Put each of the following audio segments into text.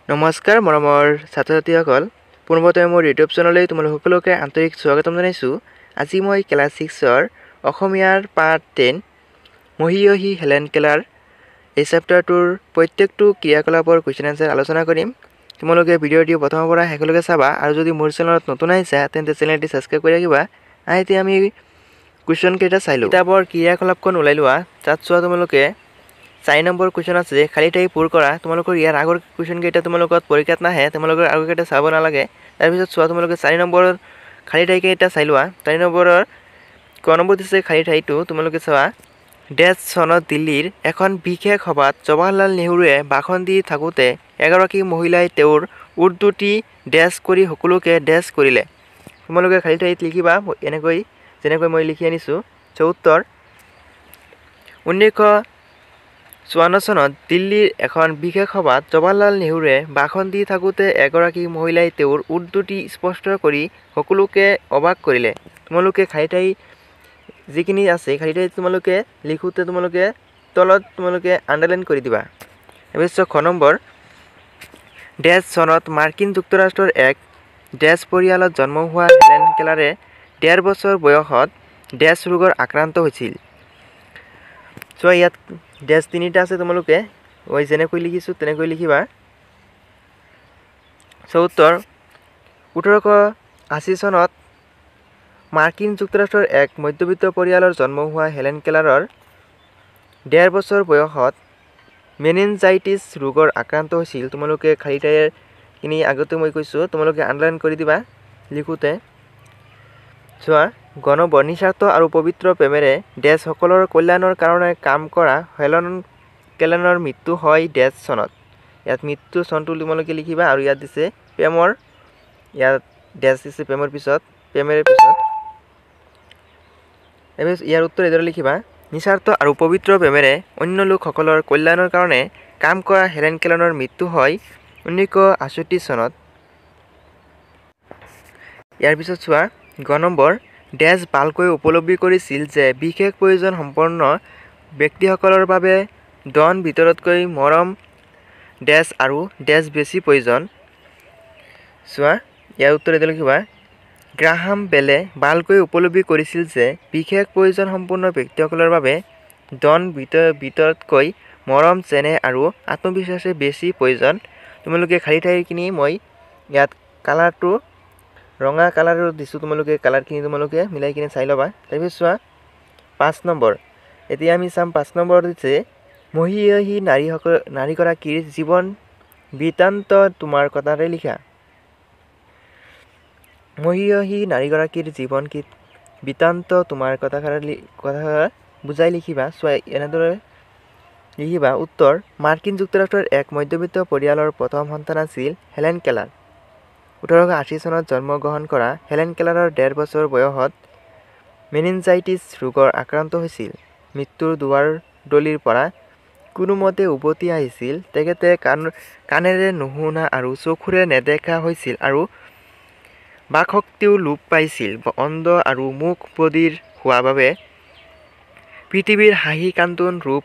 নমস্কাৰ মৰমৰ ছাত্ৰ-ছাত্ৰীসকল পুনৰবাৰ মোৰ ইউটিউব চেনেললৈ তোমালোক সকলোকে আন্তৰিক স্বাগতম জনাইছোঁ। আজি মই ক্লাছ 6ৰ অসমীয়াৰ পাৰ্ট 10 মহীয়সী হেলেন কেলাৰ এই চেপ্টাৰটোৰ প্ৰত্যেকটো ক্ৰিয়াকলাপৰ কুৱেশ্যন আনসাৰ আলোচনা কৰিম। তোমালোকে ভিডিঅ'টি প্ৰথমৰ পৰা শেষলৈকে চাবা আৰু যদি মোৰ চেনেলত নতুন আহিছা তেন্তে চেনেলটি সাবস্ক্ৰাইব কৰি ৰাখিবা। এতিয়া আমি কুৱেশ্যন কেইটা চাই লওঁ। কিতাপৰ ক্ৰিয়াকলাপখন ওলাই লোৱা। তাত চোৱা তোমালোকে 4 নম্বৰ কুৱেশ্যন আছে খালি ঠাই পূৰ কৰা। তোমালোকৰ ইয়াৰ আগৰ কুৱেশ্যন কেইটা তোমালোকত পৰীক্ষাত নাহে, তোমালোকৰ আগৰ কেইটা চাব নালাগে। তাৰপিছত চোৱা তোমালোকে 4 নম্বৰৰ খালি ঠাই কেইটা চাই লোৱা। 4 নম্বৰৰ ক নম্বৰ দিছে খালি ঠাইটো তোমালোকে চোৱা। ডেছ চনত দিল্লীৰ এখন বিশেষ সভাত জৱাহৰলাল নেহৰুৱে ভাষণ দি থাকোঁতে এগৰাকী মহিলাই তেওঁৰ উৰ্দুটি ডেছ কৰি সকলোকে ডেছ কৰিলে। তোমালোকে খালি ঠাইত লিখিবা যেনেকৈ মই লিখি আনিছোঁ। উত্তৰ 1954 চনত দিল্লীৰ এখন বিশেষ সভাত জৱাহৰলাল নেহৰুৱে ভাষণ দি থাকোঁতে এগৰাকী মহিলাই তেওঁৰ উৰ্দুটি স্পষ্ট কৰি সকলোকে অবাক কৰিলে। তোমালোকে খালি ঠাই যিখিনি আছে খালি ঠাই তোমালোকে লিখোঁতে তোমালোকে তলত তোমালোকে আণ্ডাৰলাইন কৰি দিবা। তাৰপিছত খ নম্বৰ ডেছ চনত মাৰ্কিন যুক্তৰাষ্ট্ৰৰ এক ডেছ পৰিয়ালত জন্ম হোৱা হেলেন কেলাৰে 1.5 বছৰ বয়সত ডেছ ৰোগৰ আক্ৰান্ত হৈছিল। চোৱা ইয়াত ডেছ তিনিটা আছে, তোমালোকে যেনেকৈ লিখিছোঁ তেনেকৈ লিখিবা। উত্তৰ 1880 চনত মাৰ্কিন যুক্তৰাষ্ট্ৰৰ এক মধ্যবিত্ত পৰিয়ালৰ জন্ম হোৱা হেলেন কেলাৰৰ 1.5 বছৰ বয়সত মেনিনজাইটিছ ৰোগৰ আক্ৰান্ত হৈছিল। তোমালোকে খালি ঠাইখিনি আগতে মই কৈছোঁ তোমালোকে আণ্ডাৰলাইন কৰি দিবা লিখোঁতে। চোৱা নিস্বাৰ্থ আৰু পবিত্ৰ প্ৰেমেৰে ডেছসকলৰ কল্যাণৰ কাৰণে কাম কৰা হেলেন কেলাৰৰ মৃত্যু হয় ডেছ চনত। ইয়াত মৃত্যু চনটো তোমালোকে লিখিবা আৰু ইয়াত দিছে প্ৰেমৰ, ইয়াত ডেছ দিছে প্ৰেমেৰ পিছত। ইয়াৰ উত্তৰ এইদৰে লিখিবা। নিস্বাৰ্থ আৰু পবিত্ৰ প্ৰেমেৰে অন্য লোকসকলৰ কল্যাণৰ কাৰণে কাম কৰা হেলেন কেলাৰৰ মৃত্যু হয় 1968 চনত। ইয়াৰ পিছত চোৱা নম্বৰ ডেছ ভালকৈ উপলব্ধি কৰিছিল যে বিশেষ প্ৰয়োজন সম্পন্ন ব্যক্তিসকলৰ বাবে ধন ভিতৰতকৈ মৰম ডেছ আৰু ডেছ বেছি প্ৰয়োজন। চোৱা ইয়াৰ উত্তৰ এইদৰে লিখিবা। গ্ৰাহাম বেলে ভালকৈ উপলব্ধি কৰিছিল যে বিশেষ প্ৰয়োজন সম্পন্ন ব্যক্তিসকলৰ বাবে ধন ভিতৰতকৈ মৰম চেনেহ আৰু আত্মবিশ্বাসে বেছি প্ৰয়োজন। তোমালোকে খালী ঠাইখিনি মই ইয়াত কালাৰটো ৰঙা কালাৰৰ দিছোঁ, তোমালোকে কালাৰখিনি তোমালোকে মিলাই কিনে চাই ল'বা। তাৰপিছত চোৱা 5 নম্বৰ। এতিয়া আমি চাম 5 নম্বৰ দিছে মহীয়সী নাৰীগৰাকীৰ জীৱন বৃত্তান্ত তোমাৰ কথাৰে লিখা। মহীয়সী নাৰীগৰাকীৰ জীৱন বৃত্তান্ত তোমাৰ কথাষাৰ বুজাই লিখিবা। চোৱা এনেদৰে লিখিবা। উত্তৰ মাৰ্কিন যুক্তৰাষ্ট্ৰৰ এক মধ্যবিত্ত পৰিয়ালৰ প্ৰথম সন্তান আছিল হেলেন কেলাৰ। 1880 চনত জন্মগ্ৰহণ কৰা হেলেন কেলাৰৰ 1.5 বছৰ বয়সত মেনিনজাইটিছ ৰোগৰ আক্ৰান্ত হৈছিল। মৃত্যুৰ দুৱাৰদলিৰ পৰা কোনোমতে উভতি আহিছিল। তেখেতে কাণেৰে নুশুনা আৰু চকুৰে নেদেখা হৈছিল আৰু বাকশক্তিও লোপ পাইছিল। অন্ধ আৰু মুখ বধিৰ হোৱা বাবে পৃথিৱীৰ হাঁহি কান্দোন ৰূপ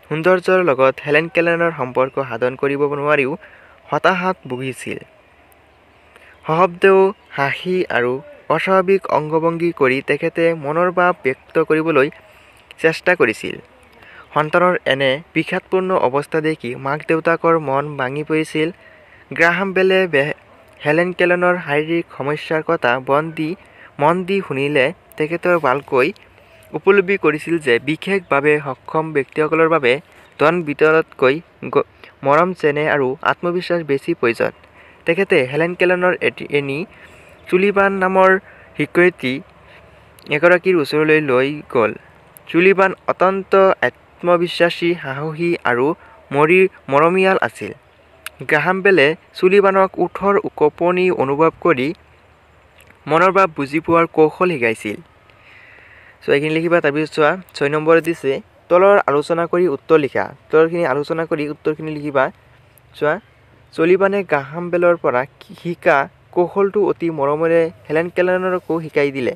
সৌন্দৰ্যৰ লগত হেলেন কেলাৰৰ সম্পৰ্ক সাধন কৰিব নোৱাৰিও হতাশাত ভুগিছিল। সশব্দেও হাঁহি আৰু অস্বাভাৱিক অংগভংগী কৰি তেখেতে মনৰ ভাৱ ব্যক্ত কৰিবলৈ চেষ্টা কৰিছিল। সন্তানৰ এনে বিষাদপূৰ্ণ অৱস্থা দেখি মাক দেউতাকৰ মন ভাঙি পৰিছিল। গ্ৰাহাম বেলে হেলেন কেলাৰৰ শাৰীৰিক সমস্যাৰ কথা মন দি শুনিলে তেখেতৰ ভালকৈ উপলব্ধি কৰিছিল যে বিশেষভাৱে সক্ষম ব্যক্তিসকলৰ বাবে ধন ভিতৰতকৈ মৰম চেনেহ আৰু আত্মবিশ্বাস বেছি প্ৰয়োজন। তেখেতে হেলেন কেলাৰৰ এনি চুলিভান নামৰ শিক্ষয়িত্ৰী এগৰাকীৰ ওচৰলৈ লৈ গ'ল। চুলিভান অত্যন্ত আত্মবিশ্বাসী, সাহসী আৰু মৰমীয়াল আছিল। গ্ৰাহাম বেলে চুলিভানক ওঠৰ কঁপনি অনুভৱ কৰি মনৰ ভাৱ বুজি পোৱাৰ কৌশল শিকাইছিল। এইখিনি লিখিবা। তাৰপিছত চোৱা 6 নম্বৰ দিছে তলৰ আলোচনা কৰি উত্তৰ লিখা। তলৰখিনি আলোচনা কৰি উত্তৰখিনি লিখিবা। চোৱা চুলিভানে গ্ৰাহাম বেলৰ পৰা শিকা কৌশলটো অতি মৰমেৰে হেলেন কেলাৰকো শিকাই দিলে।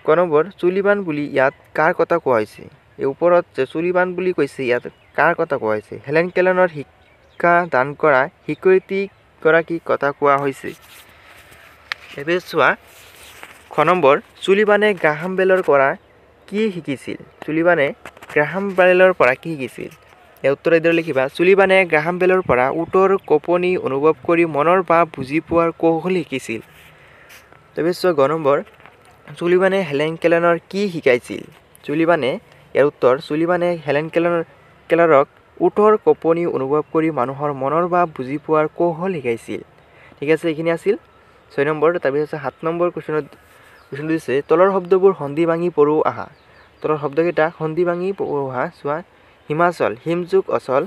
ক নম্বৰ চুলিভান বুলি ইয়াত কাৰ কথা কোৱা হৈছে? এই ওপৰত যে চুলিভান বুলি কৈছে ইয়াত কাৰ কথা কোৱা হৈছে? হেলেন কেলাৰৰ শিক্ষা দান কৰা শিক্ষয়িত্ৰীগৰাকীৰ কথা কোৱা হৈছে। এবাৰ চোৱা খ নম্বৰ চুলিভানে গ্ৰাহাম বেলৰ পৰা কি শিকিছিল? চুলিভানে গ্ৰাহাম বেলৰ পৰা কি শিকিছিল? ইয়াৰ উত্তৰ এইদৰে লিখিবা চুলিভানে গ্ৰাহাম বেলৰ পৰা ওঠৰ কঁপনি অনুভৱ কৰি মনৰ ভাৱ বুজি পোৱাৰ কৌশল শিকিছিল। তাৰপিছত গ নম্বৰ চুলিভানে হেলেন কেলাৰৰ কি শিকাইছিল? চুলিভানে ইয়াৰ উত্তৰ চুলিভানে হেলেন কেলাৰক ওঠৰ কঁপনি অনুভৱ কৰি মানুহৰ মনৰ ভাৱ বুজি পোৱাৰ কৌশল শিকাইছিল। ঠিক আছে, এইখিনি আছিল 6 নম্বৰ। তাৰপিছত 7 নম্বৰ কুৱেশ্যন দিছে তলৰ শব্দবোৰ সন্ধি ভাঙি পঢ়ো আহা। তলৰ শব্দকেইটা সন্ধি ভাঙি পঢ়ো আহা। চোৱা হিমাচল হিমযুগ অচল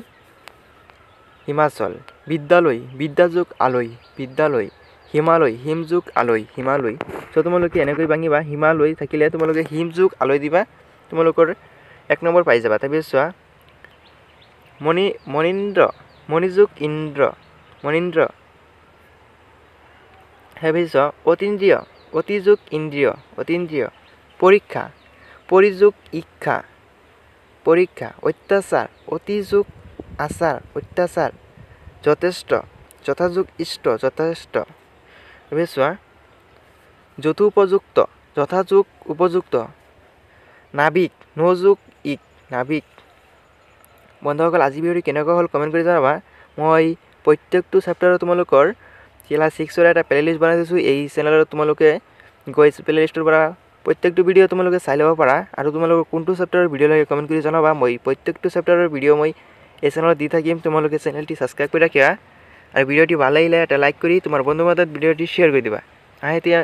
হিমাচল, বিদ্যালয় বিদ্যাযুগ আলয় বিদ্যালয়, হিমালয় হিমযুগ আলয় হিমালয়। চ' তোমালোকে এনেকৈ ভাঙিবা, হিমালয় থাকিলে তোমালোকে হিমযুগ আলয় দিবা, তোমালোকৰ 1 নম্বৰ পাই যাবা। তাৰপিছত চোৱা মণিযুগ ইন্দ্ৰ মণীন্দ্ৰ। তাৰপিছত অতিযুগ ইন্দ্ৰিয় অতীন্দ্ৰিয়। পৰীক্ষা পৰিযুগ ঈক্ষা পৰীক্ষা। অত্যাচাৰ অতিযুগ আচাৰ অত্যাচাৰ। যথেষ্ট যথাযুগ ইষ্ট যথেষ্ট। তাৰপিছত চোৱা যথাযুগ উপযুক্ত। নাবিক নযুগ ইক নাবিক। বন্ধুসকল আজি ভিডিঅ'টো কেনেকুৱা হ'ল কমেণ্ট কৰি জনাবা। মই প্ৰত্যেকটো চেপ্টাৰৰ তোমালোকৰ ক্লাছ 6ৰ এটা প্লেলিষ্ট বনাই দিছোঁ। এই চেনেলত তোমালোকে গৈ প্লেলিষ্টৰ পৰা প্ৰত্যেকটো ভিডিঅ' তোমালোকে চাই ল'ব পাৰা। আৰু তোমালোকৰ কোনটো চেপ্টাৰৰ ভিডিঅ' লাগে কমেণ্ট কৰি জনাবা। মই প্ৰত্যেকটো চেপ্টাৰৰ ভিডিঅ' মই এই চেনেলত দি থাকিম। তোমালোকে চেনেলটি ছাবস্ক্ৰাইব কৰি ৰাখিবা আৰু ভিডিঅ'টি ভাল লাগিলে এটা লাইক কৰি তোমাৰ বন্ধু বান্ধৱত ভিডিঅ'টি শ্বেয়াৰ কৰি দিবা। এতিয়া